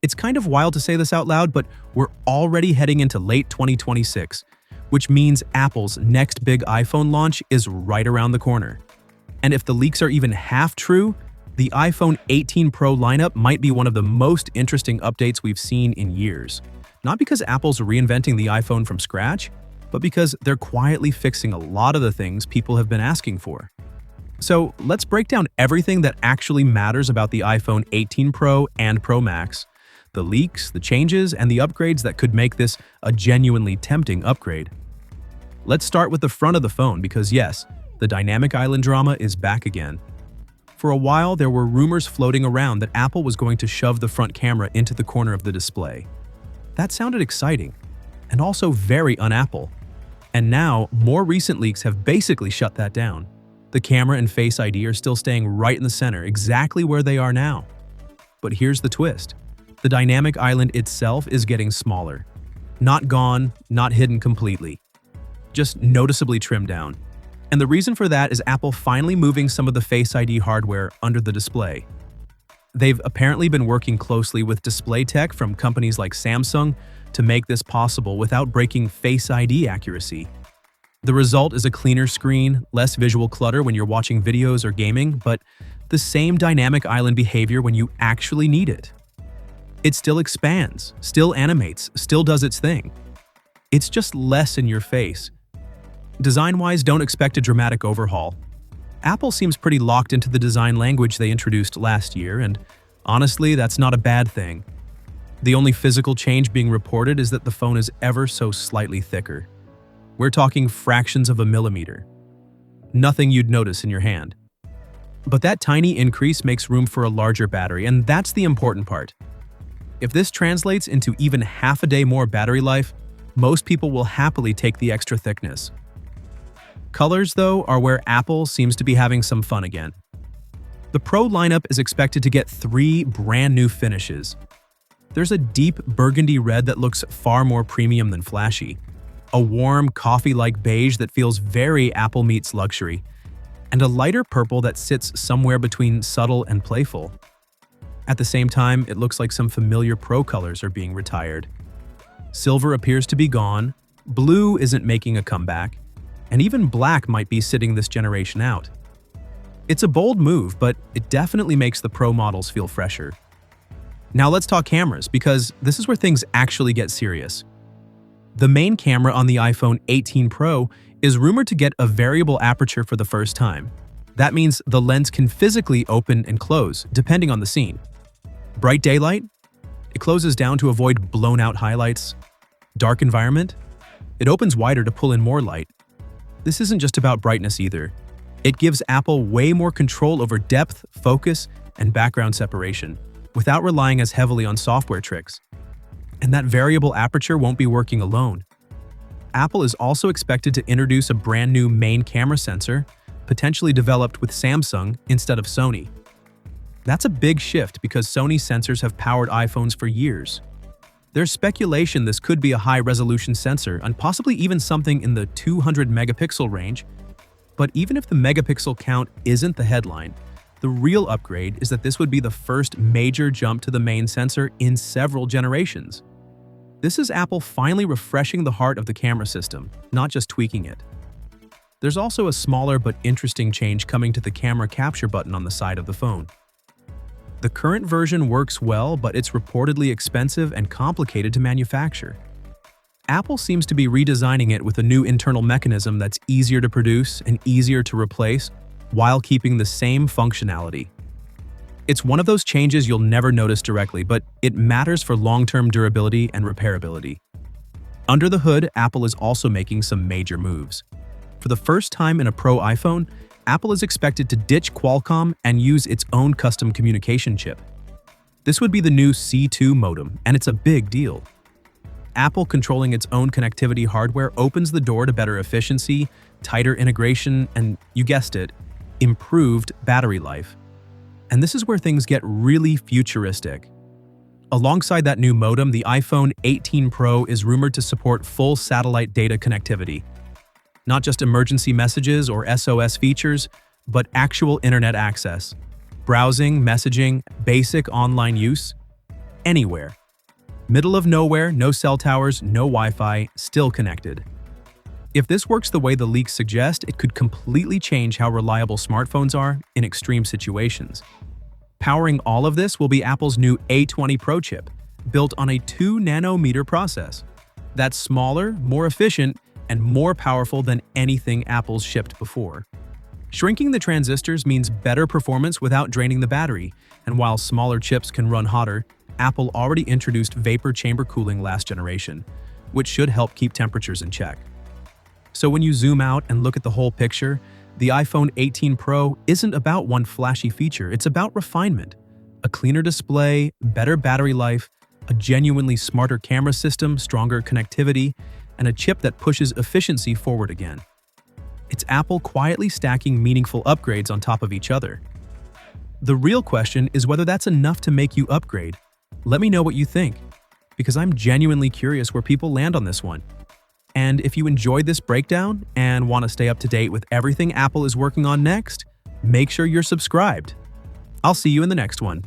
It's kind of wild to say this out loud, but we're already heading into late 2026, which means Apple's next big iPhone launch is right around the corner. And if the leaks are even half true, the iPhone 18 Pro lineup might be one of the most interesting updates we've seen in years. Not because Apple's reinventing the iPhone from scratch, but because they're quietly fixing a lot of the things people have been asking for. So let's break down everything that actually matters about the iPhone 18 Pro and Pro Max, the leaks, the changes, and the upgrades that could make this a genuinely tempting upgrade. Let's start with the front of the phone because yes, the dynamic island drama is back again. For a while, there were rumors floating around that Apple was going to shove the front camera into the corner of the display. That sounded exciting, and also very un-Apple. And now, more recent leaks have basically shut that down. The camera and Face ID are still staying right in the center, exactly where they are now. But here's the twist. The dynamic island itself is getting smaller. Not gone, not hidden completely. Just noticeably trimmed down. And the reason for that is Apple finally moving some of the Face ID hardware under the display. They've apparently been working closely with display tech from companies like Samsung to make this possible without breaking Face ID accuracy. The result is a cleaner screen, less visual clutter when you're watching videos or gaming, but the same dynamic island behavior when you actually need it. It still expands, still animates, still does its thing. It's just less in your face. Design-wise, don't expect a dramatic overhaul. Apple seems pretty locked into the design language they introduced last year, and honestly, that's not a bad thing. The only physical change being reported is that the phone is ever so slightly thicker. We're talking fractions of a millimeter. Nothing you'd notice in your hand. But that tiny increase makes room for a larger battery, and that's the important part. If this translates into even half a day more battery life, most people will happily take the extra thickness. Colors, though, are where Apple seems to be having some fun again. The Pro lineup is expected to get 3 brand new finishes. There's a deep burgundy red that looks far more premium than flashy, a warm coffee-like beige that feels very Apple meets luxury, and a lighter purple that sits somewhere between subtle and playful. At the same time, it looks like some familiar Pro colors are being retired. Silver appears to be gone, blue isn't making a comeback, and even black might be sitting this generation out. It's a bold move, but it definitely makes the Pro models feel fresher. Now let's talk cameras, because this is where things actually get serious. The main camera on the iPhone 18 Pro is rumored to get a variable aperture for the first time. That means the lens can physically open and close, depending on the scene. Bright daylight? It closes down to avoid blown-out highlights. Dark environment? It opens wider to pull in more light. This isn't just about brightness either. It gives Apple way more control over depth, focus, and background separation, without relying as heavily on software tricks. And that variable aperture won't be working alone. Apple is also expected to introduce a brand new main camera sensor, potentially developed with Samsung instead of Sony. That's a big shift because Sony sensors have powered iPhones for years. There's speculation this could be a high-resolution sensor and possibly even something in the 200-megapixel range. But even if the megapixel count isn't the headline, the real upgrade is that this would be the first major jump to the main sensor in several generations. This is Apple finally refreshing the heart of the camera system, not just tweaking it. There's also a smaller but interesting change coming to the camera capture button on the side of the phone. The current version works well, but it's reportedly expensive and complicated to manufacture. Apple seems to be redesigning it with a new internal mechanism that's easier to produce and easier to replace while keeping the same functionality. It's one of those changes you'll never notice directly, but it matters for long-term durability and repairability. Under the hood, Apple is also making some major moves. For the first time in a Pro iPhone, Apple is expected to ditch Qualcomm and use its own custom communication chip. This would be the new C2 modem, and it's a big deal. Apple controlling its own connectivity hardware opens the door to better efficiency, tighter integration, and, you guessed it, improved battery life. And this is where things get really futuristic. Alongside that new modem, the iPhone 18 Pro is rumored to support full satellite data connectivity. Not just emergency messages or SOS features, but actual internet access, browsing, messaging, basic online use. anywhere. Middle of nowhere, no cell towers, no Wi-Fi, still connected. If this works the way the leaks suggest, it could completely change how reliable smartphones are in extreme situations. Powering all of this will be Apple's new A20 Pro chip, built on a 2-nanometer process. That's smaller, more efficient, and more powerful than anything Apple's shipped before. Shrinking the transistors means better performance without draining the battery, and while smaller chips can run hotter, Apple already introduced vapor chamber cooling last generation, which should help keep temperatures in check. So when you zoom out and look at the whole picture, the iPhone 18 Pro isn't about one flashy feature, it's about refinement. A cleaner display, better battery life, a genuinely smarter camera system, stronger connectivity, and a chip that pushes efficiency forward again. It's Apple quietly stacking meaningful upgrades on top of each other. The real question is whether that's enough to make you upgrade. Let me know what you think, because I'm genuinely curious where people land on this one. And if you enjoyed this breakdown and want to stay up to date with everything Apple is working on next, make sure you're subscribed. I'll see you in the next one.